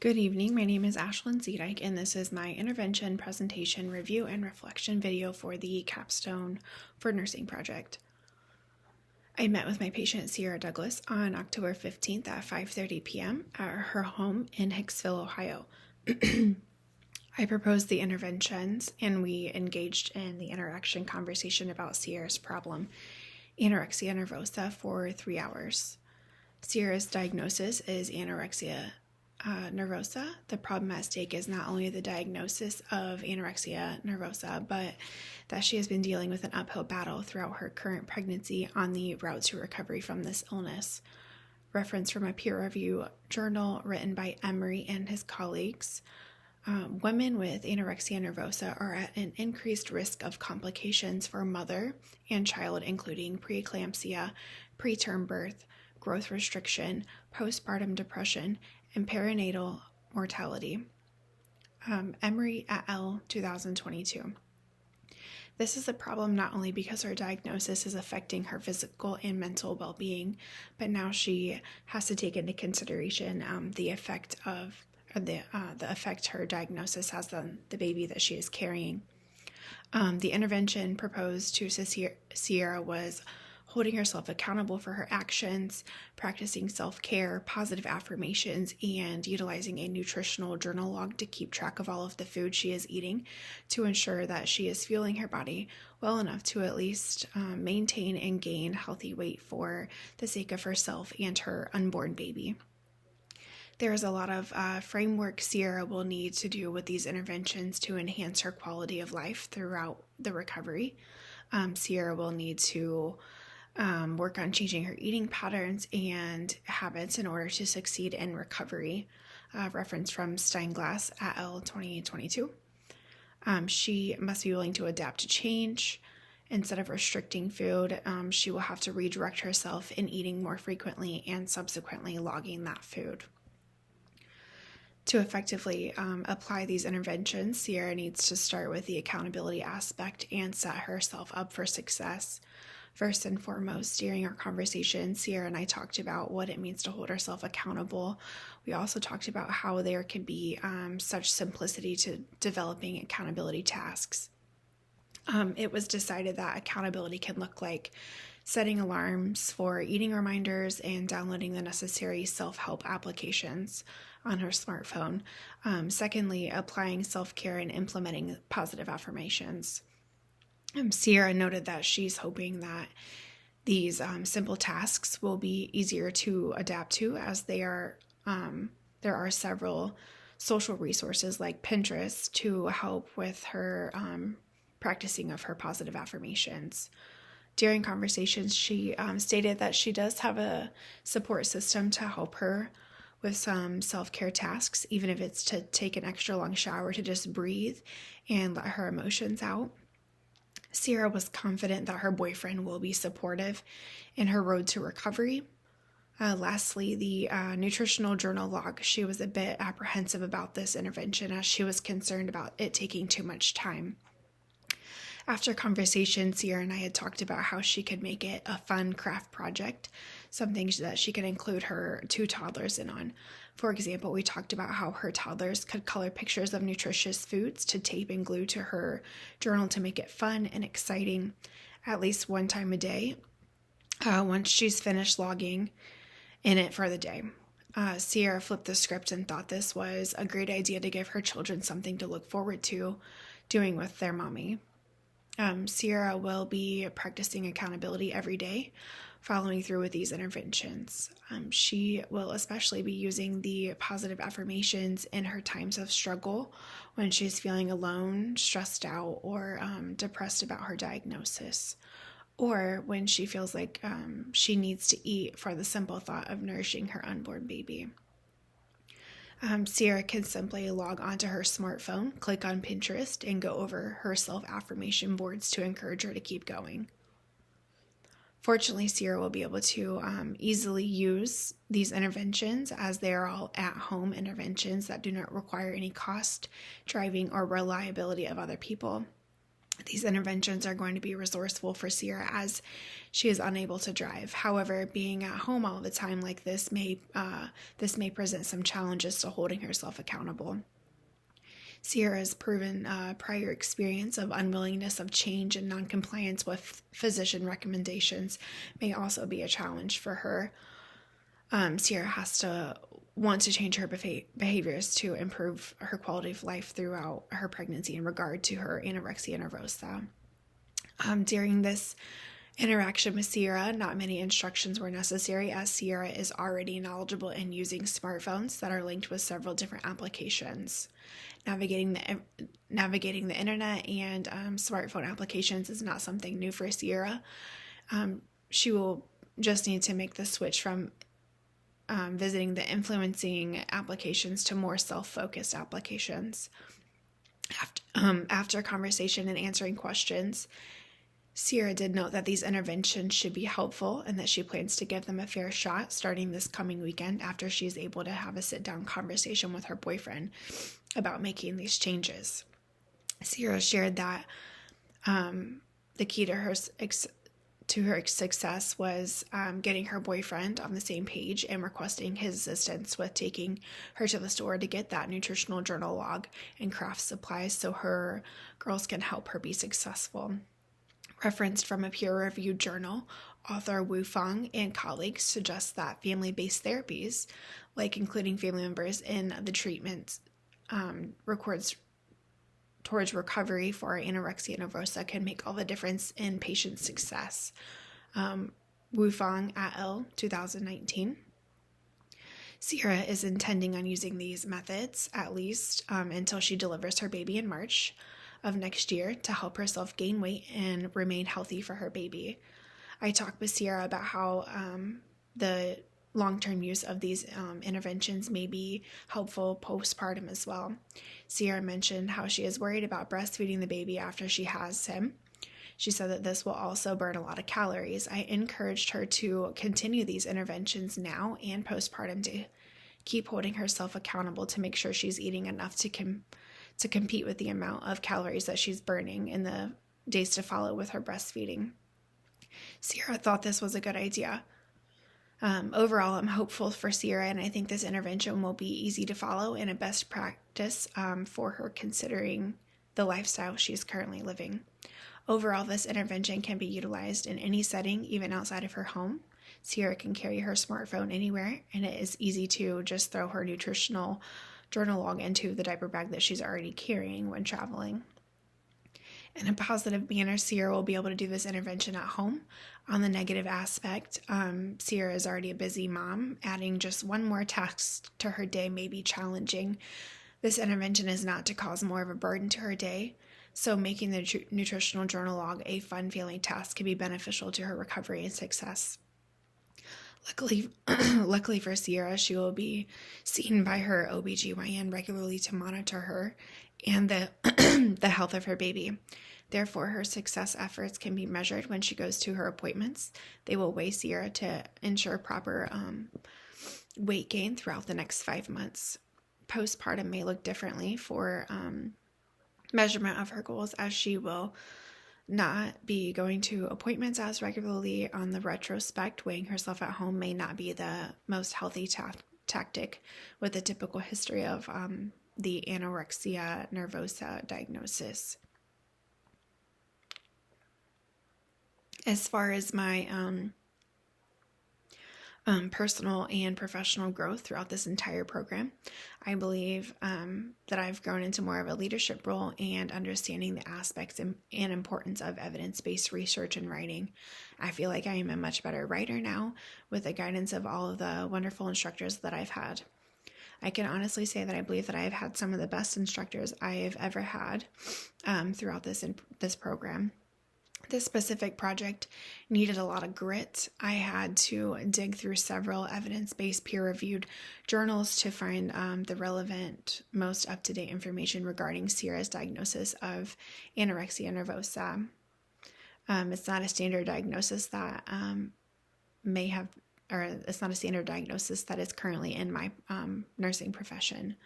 Good evening, my name is Ashlyn Zeedyk, and this is my intervention, presentation, review, and reflection video for the Capstone for Nursing project. I met with my patient Sierra Douglas on October 15th at 5:30 p.m. at her home in Hicksville, Ohio. I proposed the interventions and we engaged in the interaction conversation about Sierra's problem, anorexia nervosa, for 3 hours. Sierra's diagnosis is anorexia nervosa. The problem at stake is not only the diagnosis of anorexia nervosa, but that she has been dealing with an uphill battle throughout her current pregnancy on the route to recovery from this illness. Reference from a peer review journal written by Emery and his colleagues. Women with anorexia nervosa are at an increased risk of complications for mother and child, including preeclampsia, preterm birth, growth restriction, postpartum depression, and perinatal mortality. Emery et al. 2022. This is a problem not only because her diagnosis is affecting her physical and mental well-being, but now she has to take into consideration the effect her diagnosis has on the baby that she is carrying. The intervention proposed to Sierra was holding herself accountable for her actions, practicing self-care, positive affirmations, and utilizing a nutritional journal log to keep track of all of the food she is eating to ensure that she is fueling her body well enough to at least maintain and gain healthy weight for the sake of herself and her unborn baby. There is a lot of framework Sierra will need to do with these interventions to enhance her quality of life throughout the recovery. Sierra will need to work on changing her eating patterns and habits in order to succeed in recovery. Reference from Steinglass et al. 2022. She must be willing to adapt to change. Instead of restricting food, she will have to redirect herself in eating more frequently and subsequently logging that food. To effectively apply these interventions, Sierra needs to start with the accountability aspect and set herself up for success. First and foremost, during our conversation, Sierra and I talked about what it means to hold ourselves accountable. We also talked about how there can be such simplicity to developing accountability tasks. It was decided that accountability can look like setting alarms for eating reminders and downloading the necessary self-help applications on her smartphone. Secondly, applying self-care and implementing positive affirmations. Sierra noted that she's hoping that these simple tasks will be easier to adapt to, as there are several social resources like Pinterest to help with her practicing of her positive affirmations. During conversations, she stated that she does have a support system to help her with some self-care tasks, even if it's to take an extra long shower to just breathe and let her emotions out. Sierra was confident that her boyfriend will be supportive in her road to recovery. Lastly, the nutritional journal log. She was a bit apprehensive about this intervention as she was concerned about it taking too much time. After conversation, Sierra and I had talked about how she could make it a fun craft project, something that she could include her 2 toddlers in on. For example, we talked about how her toddlers could color pictures of nutritious foods to tape and glue to her journal to make it fun and exciting at least one time a day once she's finished logging in it for the day. Sierra flipped the script and thought this was a great idea to give her children something to look forward to doing with their mommy. Sierra will be practicing accountability every day, following through with these interventions. She will especially be using the positive affirmations in her times of struggle when she's feeling alone, stressed out, or depressed about her diagnosis, or when she feels like she needs to eat for the simple thought of nourishing her unborn baby. Sierra can simply log onto her smartphone, click on Pinterest, and go over her self-affirmation boards to encourage her to keep going. Fortunately, Sierra will be able to easily use these interventions as they are all at-home interventions that do not require any cost, driving, or reliability of other people. These interventions are going to be resourceful for Sierra as she is unable to drive. However, being at home all the time like this may present some challenges to holding herself accountable. Sierra's proven prior experience of unwillingness of change and noncompliance with physician recommendations may also be a challenge for her. Sierra has to want to change her behaviors to improve her quality of life throughout her pregnancy in regard to her anorexia nervosa. During this interaction with Sierra, not many instructions were necessary, as Sierra is already knowledgeable in using smartphones that are linked with several different applications. Navigating the internet and smartphone applications is not something new for Sierra. She will just need to make the switch from visiting the influencing applications to more self-focused applications. After conversation and answering questions, Sierra did note that these interventions should be helpful and that she plans to give them a fair shot starting this coming weekend after she is able to have a sit-down conversation with her boyfriend about making these changes. Sierra shared that the key to her success was getting her boyfriend on the same page and requesting his assistance with taking her to the store to get that nutritional journal log and craft supplies so her girls can help her be successful. Referenced from a peer-reviewed journal, author Wu Fang and colleagues suggest that family-based therapies, like including family members in the treatment, records towards recovery for anorexia nervosa can make all the difference in patient success. Wu Fang et al., 2019. Sierra is intending on using these methods at least until she delivers her baby in March of next year to help herself gain weight and remain healthy for her baby. I talked with Sierra about how the long-term use of these interventions may be helpful postpartum as well. Sierra mentioned how she is worried about breastfeeding the baby after she has him. She said that this will also burn a lot of calories. I encouraged her to continue these interventions now and postpartum to keep holding herself accountable to make sure she's eating enough to compete with the amount of calories that she's burning in the days to follow with her breastfeeding. Sierra thought this was a good idea. Overall, I'm hopeful for Sierra, and I think this intervention will be easy to follow and a best practice for her considering the lifestyle she's currently living. Overall, this intervention can be utilized in any setting, even outside of her home. Sierra can carry her smartphone anywhere, and it is easy to just throw her nutritional journal log into the diaper bag that she's already carrying when traveling. In a positive manner, Sierra will be able to do this intervention at home. On the negative aspect, Sierra is already a busy mom. Adding just one more task to her day may be challenging. This intervention is not to cause more of a burden to her day, so making the nutritional journal log a fun-feeling task can be beneficial to her recovery and success. Luckily for Sierra, she will be seen by her OBGYN regularly to monitor her and the health of her baby. Therefore, her success efforts can be measured when she goes to her appointments. They will weigh Sierra to ensure proper weight gain throughout the next 5 months. Postpartum may look differently for measurement of her goals, as she will not be going to appointments as regularly. On the retrospect, weighing herself at home may not be the most healthy tactic with a typical history of the anorexia nervosa diagnosis. As far as my personal and professional growth throughout this entire program, I believe that I've grown into more of a leadership role and understanding the aspects and importance of evidence-based research and writing. I feel like I am a much better writer now with the guidance of all of the wonderful instructors that I've had. I can honestly say that I believe that I have had some of the best instructors I have ever had throughout this program. This specific project needed a lot of grit. I had to dig through several evidence-based peer-reviewed journals to find the relevant, most up-to-date information regarding Sierra's diagnosis of anorexia nervosa. It's not a standard diagnosis that it's not a standard diagnosis that is currently in my nursing profession.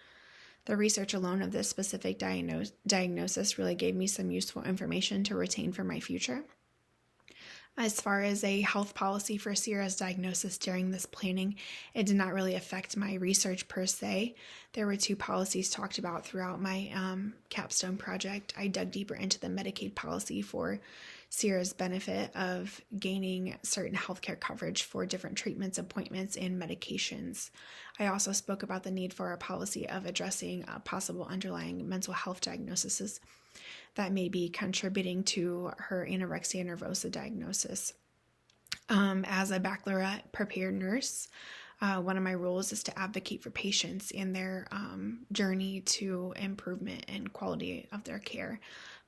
The research alone of this specific diagnosis really gave me some useful information to retain for my future. As far as a health policy for Sierra's diagnosis during this planning, it did not really affect my research per se. There were 2 policies talked about throughout my capstone project. I dug deeper into the Medicaid policy for Sierra's benefit of gaining certain healthcare coverage for different treatments, appointments, and medications. I also spoke about the need for a policy of addressing possible underlying mental health diagnoses that may be contributing to her anorexia nervosa diagnosis. As a baccalaureate prepared nurse, one of my roles is to advocate for patients in their journey to improvement and quality of their care.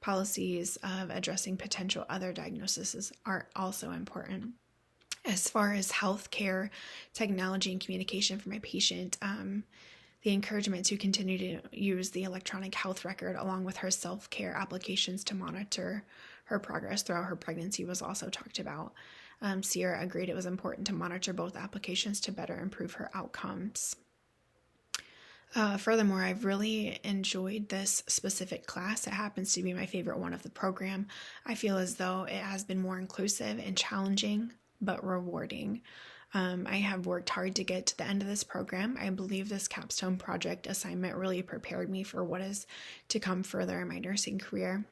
Policies of addressing potential other diagnoses are also important. As far as healthcare, technology, and communication for my patient, the encouragement to continue to use the electronic health record along with her self-care applications to monitor her progress throughout her pregnancy was also talked about. Sierra agreed it was important to monitor both applications to better improve her outcomes. Furthermore, I've really enjoyed this specific class. It happens to be my favorite one of the program. I feel as though it has been more inclusive and challenging, but rewarding. I have worked hard to get to the end of this program. I believe this capstone project assignment really prepared me for what is to come further in my nursing career.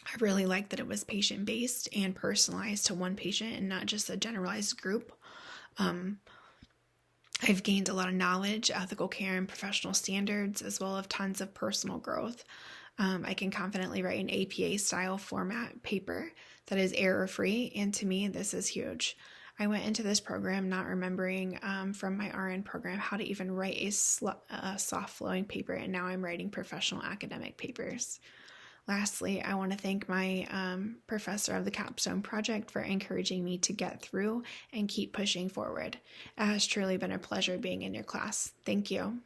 I really like that it was patient-based and personalized to one patient and not just a generalized group. I've gained a lot of knowledge, ethical care, and professional standards, as well as tons of personal growth. I can confidently write an APA-style format paper that is error-free, and to me, this is huge. I went into this program not remembering from my RN program how to even write a soft-flowing paper, and now I'm writing professional academic papers. Lastly, I want to thank my professor of the capstone project for encouraging me to get through and keep pushing forward. It has truly been a pleasure being in your class. Thank you.